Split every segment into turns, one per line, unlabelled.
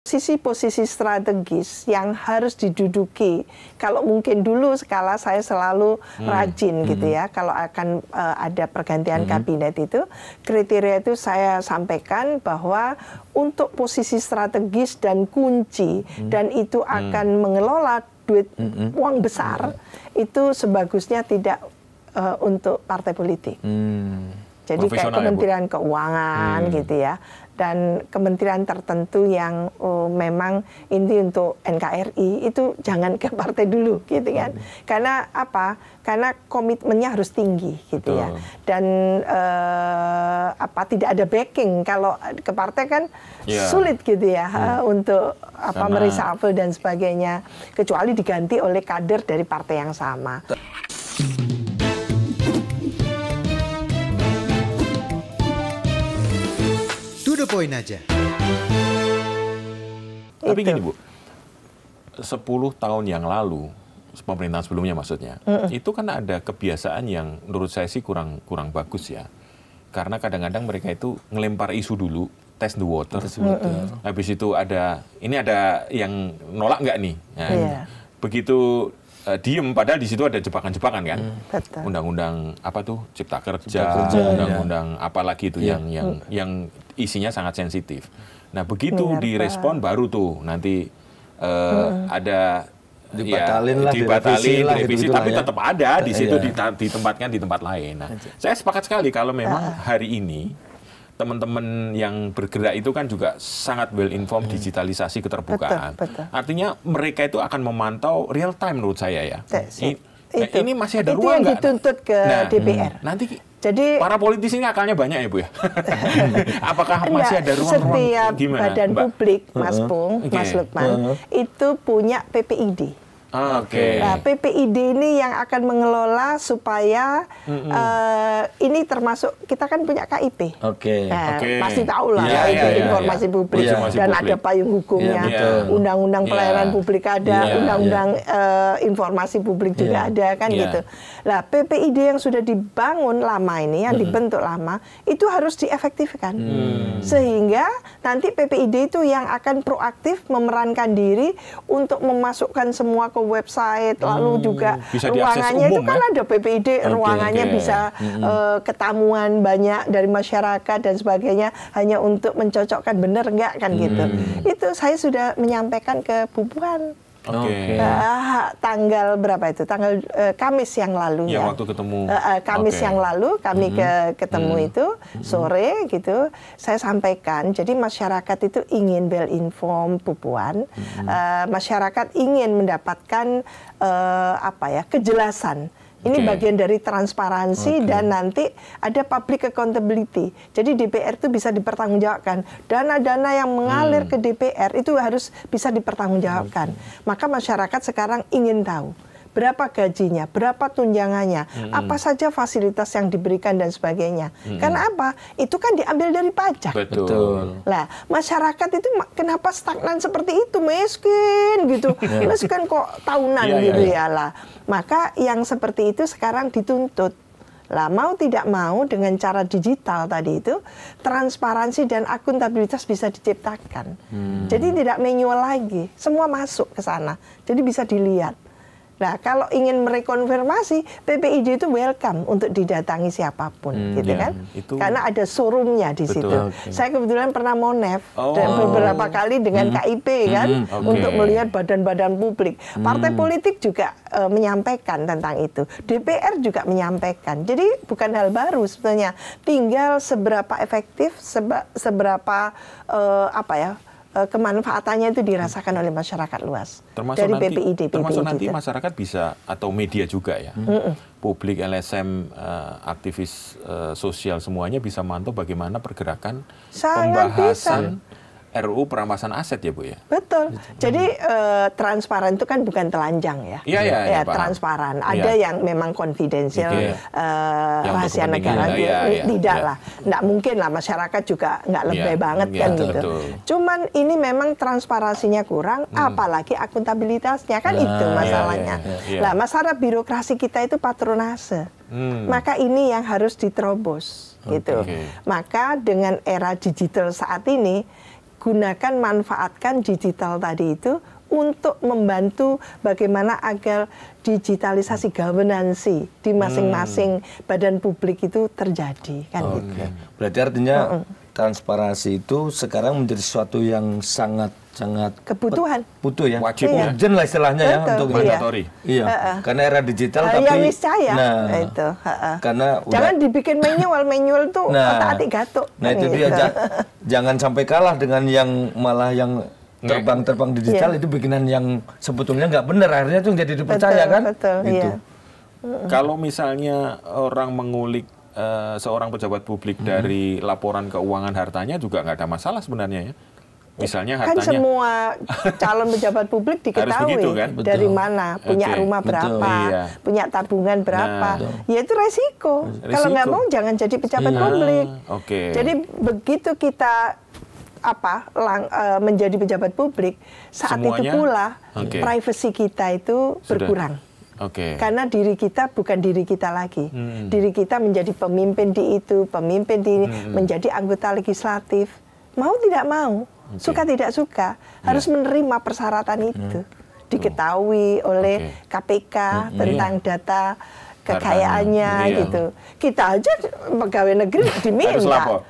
posisi strategis yang harus diduduki. Kalau mungkin dulu skala saya selalu rajin gitu ya. Kalau akan ada pergantian kabinet itu, kriteria itu saya sampaikan bahwa untuk posisi strategis dan kunci dan itu akan mengelola duit uang besar, itu sebagusnya tidak untuk partai politik. Jadi kayak Kementerian Keuangan gitu ya. Dan kementerian tertentu yang memang ini untuk NKRI itu jangan ke partai dulu gitu kan. Karena apa? Karena komitmennya harus tinggi gitu ya. Dan tidak ada backing kalau ke partai kan sulit gitu ya untuk mereshuffle dan sebagainya, kecuali diganti oleh kader dari partai yang sama.
To the point aja.
Tapi gini Bu, 10 tahun yang lalu, pemerintahan sebelumnya maksudnya, itu kan ada kebiasaan yang menurut saya sih kurang bagus ya. Karena kadang-kadang mereka itu ngelempar isu dulu, test the water. Habis itu ada yang nolak nggak nih? Nah, begitu diem, padahal di situ ada jebakan-jebakan kan, undang-undang apa tuh Cipta Kerja, undang-undang apa lagi itu yang isinya sangat sensitif. Nah begitu direspon baru tuh nanti ada dibatalin revisi, tapi tetap ada di situ ditempatkan di tempat lain. Nah saya sepakat sekali kalau memang hari ini teman-teman yang bergerak itu kan juga sangat well informed digitalisasi keterbukaan. Artinya mereka itu akan memantau real time menurut saya ya. Ini masih ada ruang nggak?
Itu yang dituntut ke DPR.
Nanti jadi para politisi ini akalnya banyak ya Bu ya. Apakah masih ada ruang-ruang
setiap badan publik, Mas Pung, Mas Lukman, itu punya PPID. Nah, PPID ini yang akan mengelola supaya ini termasuk kita kan punya KIP. Pasti tahu lah informasi publik dan ada payung hukumnya. Undang-undang pelayanan publik ada, undang-undang informasi publik juga ada kan gitu. Nah, PPID yang sudah dibangun lama ini, yang dibentuk lama, itu harus diefektifkan. Sehingga nanti PPID itu yang akan proaktif memerankan diri untuk memasukkan semua ke website, lalu juga ruangannya itu kan ada PPID, ruangannya bisa ketamuan banyak dari masyarakat dan sebagainya, hanya untuk mencocokkan benar enggak kan gitu. Itu saya sudah menyampaikan ke Bu Puan. Tanggal berapa itu? Tanggal Kamis yang lalu ya.
Waktu ketemu.
Kamis yang lalu kami ketemu itu sore gitu. Saya sampaikan. Jadi masyarakat itu ingin well informed, Bu Puan. Masyarakat ingin mendapatkan kejelasan. Ini bagian dari transparansi dan nanti ada public accountability. Jadi DPR itu bisa dipertanggungjawabkan. Dana-dana yang mengalir ke DPR itu harus bisa dipertanggungjawabkan. Maka masyarakat sekarang ingin tahu berapa gajinya, berapa tunjangannya, apa saja fasilitas yang diberikan dan sebagainya. Karena apa? Itu kan diambil dari pajak.
Betul.
Lah, masyarakat itu kenapa stagnan seperti itu? Miskin gitu. Miskin kok tahunan gitu ya lah. Maka yang seperti itu sekarang dituntut. Lah, mau tidak mau dengan cara digital tadi itu, transparansi dan akuntabilitas bisa diciptakan. Jadi tidak manual lagi, semua masuk ke sana. Jadi bisa dilihat. Nah, kalau ingin merekonfirmasi, PPID itu welcome untuk didatangi siapapun, gitu kan? Karena ada showroomnya di situ. Saya kebetulan pernah monef dan beberapa kali dengan KIP kan, untuk melihat badan-badan publik. Partai politik juga menyampaikan tentang itu. DPR juga menyampaikan. Jadi bukan hal baru sebetulnya. Tinggal seberapa efektif, seberapa kemanfaatannya itu dirasakan oleh masyarakat luas.
Termasuk dari termasuk nanti masyarakat bisa, atau media juga ya, publik, LSM, aktivis sosial semuanya bisa memantau bagaimana pergerakan pembahasan RUU perampasan aset ya Bu ya?
Betul. Jadi transparan itu kan bukan telanjang ya.
Iya,
transparan. Ada yang memang konfidensial, rahasia negara. Tidak lah. Nggak mungkin lah, masyarakat juga nggak lebay banget kan gitu. Betul. Cuman ini memang transparansinya kurang, apalagi akuntabilitasnya kan itu masalahnya. Lah, masalah birokrasi kita itu patronase. Maka ini yang harus diterobos gitu. Maka dengan era digital saat ini, gunakan, manfaatkan digital tadi itu untuk membantu bagaimana agar digitalisasi governance di masing-masing badan publik itu terjadi kan gitu.
Berarti artinya transparansi itu sekarang menjadi sesuatu yang sangat
kebutuhan.
Butuh ya.
Wajib ya.
Urgent lah istilahnya. Betul, ya untuk
mandatori.
Iya. Karena era digital tapi
yang niscaya itu.
Karena
jangan dibikin manual tuh otak-atik gatuk.
Nah itu dia jangan sampai kalah dengan yang malah yang terbang digital itu bikinan yang sebetulnya nggak benar, akhirnya itu jadi dipercaya kan.
Betul,
gitu.
iya.
Kalau misalnya orang mengulik seorang pejabat publik dari laporan keuangan hartanya juga nggak ada masalah sebenarnya ya. Misalnya hartanya.
Kan semua calon pejabat publik diketahui
begitu, kan?
dari mana, punya rumah berapa, punya tabungan berapa. Ya itu resiko. Kalau nggak mau jangan jadi pejabat publik. Jadi begitu kita menjadi pejabat publik, saat itu pula privasi kita itu berkurang. Karena diri kita bukan diri kita lagi. Diri kita menjadi pemimpin di itu, pemimpin di menjadi anggota legislatif. Mau tidak mau, suka tidak suka, harus menerima persyaratan itu. Diketahui oleh KPK tentang data kekayaannya gitu. Kita aja pegawai negeri diminta.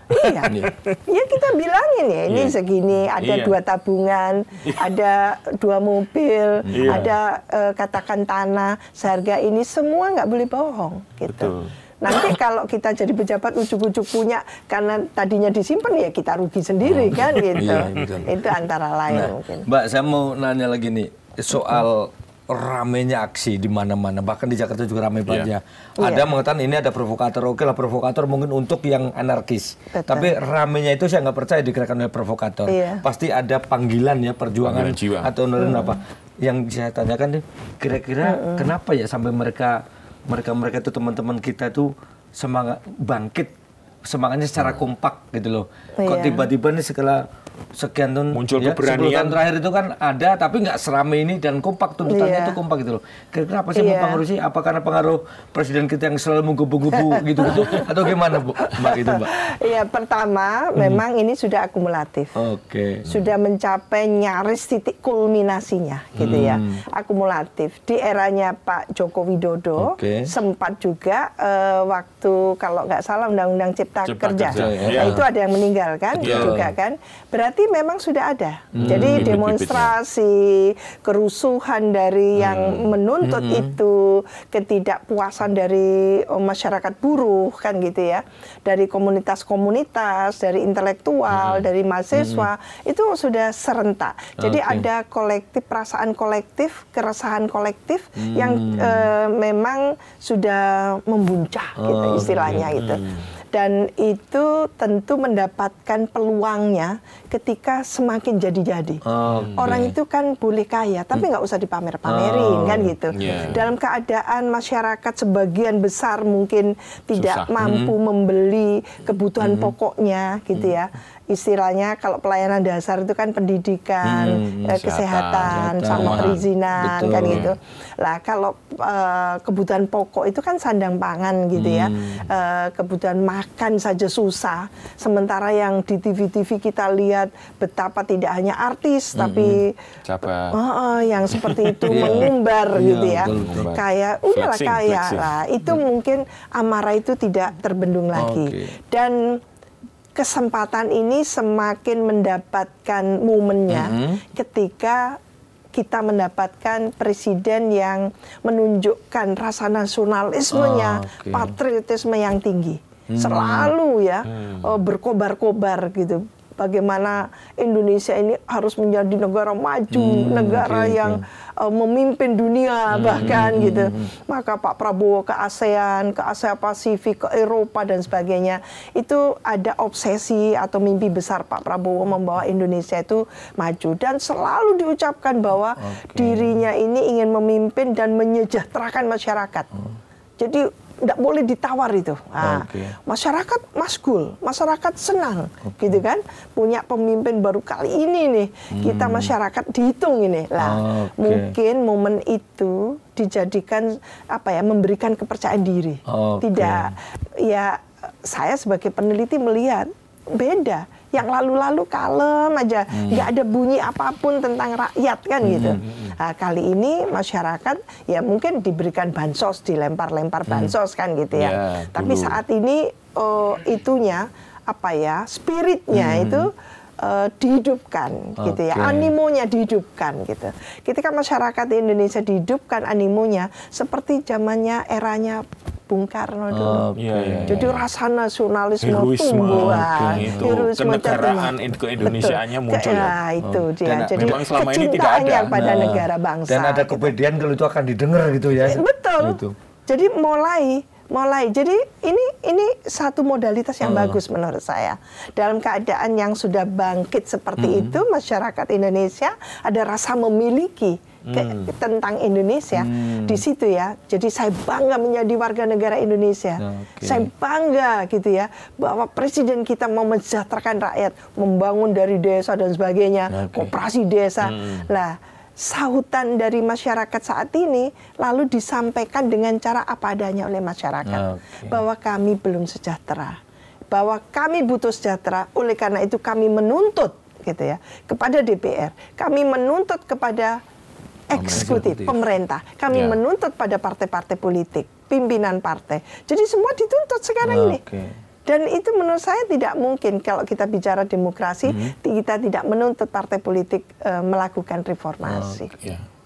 Iya, kita bilangin ya ini segini, ada 2 tabungan, ada 2 mobil, ada katakan tanah seharga ini, semua nggak boleh bohong gitu. Nanti kalau kita jadi pejabat ujuk-ujuk punya karena tadinya disimpan ya kita rugi sendiri kan gitu. Itu antara lain mungkin.
Mbak, saya mau nanya lagi nih soal ramenya aksi di mana-mana, bahkan di Jakarta juga ramai banget ya. Ada mengatakan ini ada provokator, oke lah provokator mungkin untuk yang anarkis. Tapi ramenya itu saya nggak percaya digerakkan oleh provokator. Pasti ada panggilan ya perjuangan atau apa. Yang saya tanyakan nih, kira-kira kenapa ya sampai mereka itu teman-teman kita itu semangat bangkit, semangatnya secara kompak gitu loh. Kok tiba-tiba nih sekian tahun
muncul keberanian.
10 tahun terakhir itu kan ada tapi nggak seramai ini dan kompak, tuntutannya itu kompak gitu loh. Kira-kira apa sih mempengaruhi sih? Apa karena pengaruh presiden kita yang selalu menggebu-gebu gitu-gitu atau gimana Mbak itu Mbak?
Iya, pertama memang ini sudah akumulatif. Sudah mencapai nyaris titik kulminasinya gitu ya. Akumulatif. Di eranya Pak Joko Widodo sempat juga waktu kalau nggak salah Undang-Undang Cipta Kerja. Itu ada yang meninggal kan juga kan. Berarti memang sudah ada. Jadi demonstrasi, kerusuhan dari yang menuntut itu, ketidakpuasan dari masyarakat buruh kan gitu ya, dari komunitas-komunitas, dari intelektual, dari mahasiswa, itu sudah serentak. Jadi ada kolektif, perasaan kolektif, keresahan kolektif yang memang sudah membuncah gitu istilahnya gitu. Dan itu tentu mendapatkan peluangnya ketika semakin jadi-jadi. Orang itu kan boleh kaya, tapi nggak usah dipamer-pamerin kan gitu. Dalam keadaan masyarakat sebagian besar mungkin tidak mampu membeli kebutuhan pokoknya gitu ya. Istilahnya kalau pelayanan dasar itu kan pendidikan, kesehatan, sama perizinan kan gitu. Lah kalau kebutuhan pokok itu kan sandang pangan gitu ya. Kebutuhan makan saja susah. Sementara yang di TV-TV kita lihat betapa tidak hanya artis tapi yang seperti itu mengumbar gitu ya. Kayak udahlah kaya lah. Itu mungkin amarah itu tidak terbendung lagi. Dan kesempatan ini semakin mendapatkan momennya ketika kita mendapatkan presiden yang menunjukkan rasa nasionalismenya, patriotisme yang tinggi. Selalu ya berkobar-kobar gitu. Bagaimana Indonesia ini harus menjadi negara maju, negara yang memimpin dunia bahkan gitu. Maka Pak Prabowo ke ASEAN, ke Asia Pasifik, ke Eropa dan sebagainya. Itu ada obsesi atau mimpi besar Pak Prabowo membawa Indonesia itu maju. Dan selalu diucapkan bahwa dirinya ini ingin memimpin dan menyejahterakan masyarakat. Jadi tidak boleh ditawar itu. Nah, masyarakat masgul, masyarakat senang, gitu kan? Punya pemimpin baru kali ini nih, kita masyarakat dihitung ini. Lah, mungkin momen itu dijadikan memberikan kepercayaan diri. Tidak, ya saya sebagai peneliti melihat beda. Yang lalu-lalu kalem aja, nggak ada bunyi apapun tentang rakyat kan gitu. Nah, kali ini masyarakat ya mungkin diberikan bansos, dilempar-lempar bansos kan gitu ya. Tapi saat ini itunya apa ya, spiritnya itu dihidupkan gitu ya, animonya dihidupkan gitu. Ketika masyarakat Indonesia dihidupkan animonya seperti zamannya eranya Bung Karno dulu. Jadi rasa nasionalisme tumbuh,
kenegaraan keindonesiaannya muncul.
Ya, itu dia. Jadi
memang selama ini tidak ada
pada negara bangsa.
Dan ada kepedean kalau itu akan didengar gitu ya.
Betul. Gitu. Jadi mulai. Jadi ini satu modalitas yang bagus menurut saya. Dalam keadaan yang sudah bangkit seperti itu, masyarakat Indonesia ada rasa memiliki tentang Indonesia di situ ya. Jadi saya bangga menjadi warga negara Indonesia. Saya bangga gitu ya bahwa presiden kita mau mensejahterakan rakyat, membangun dari desa dan sebagainya, koperasi desa. Lah, sahutan dari masyarakat saat ini lalu disampaikan dengan cara apa adanya oleh masyarakat, bahwa kami belum sejahtera, bahwa kami butuh sejahtera, oleh karena itu kami menuntut gitu ya kepada DPR, kami menuntut kepada eksekutif, pemerintah, kami menuntut pada partai-partai politik, pimpinan partai. Jadi semua dituntut sekarang ini. Dan itu menurut saya tidak mungkin kalau kita bicara demokrasi, kita tidak menuntut partai politik melakukan reformasi.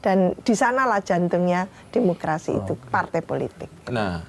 Dan di sanalah jantungnya demokrasi itu, partai politik.
Nah,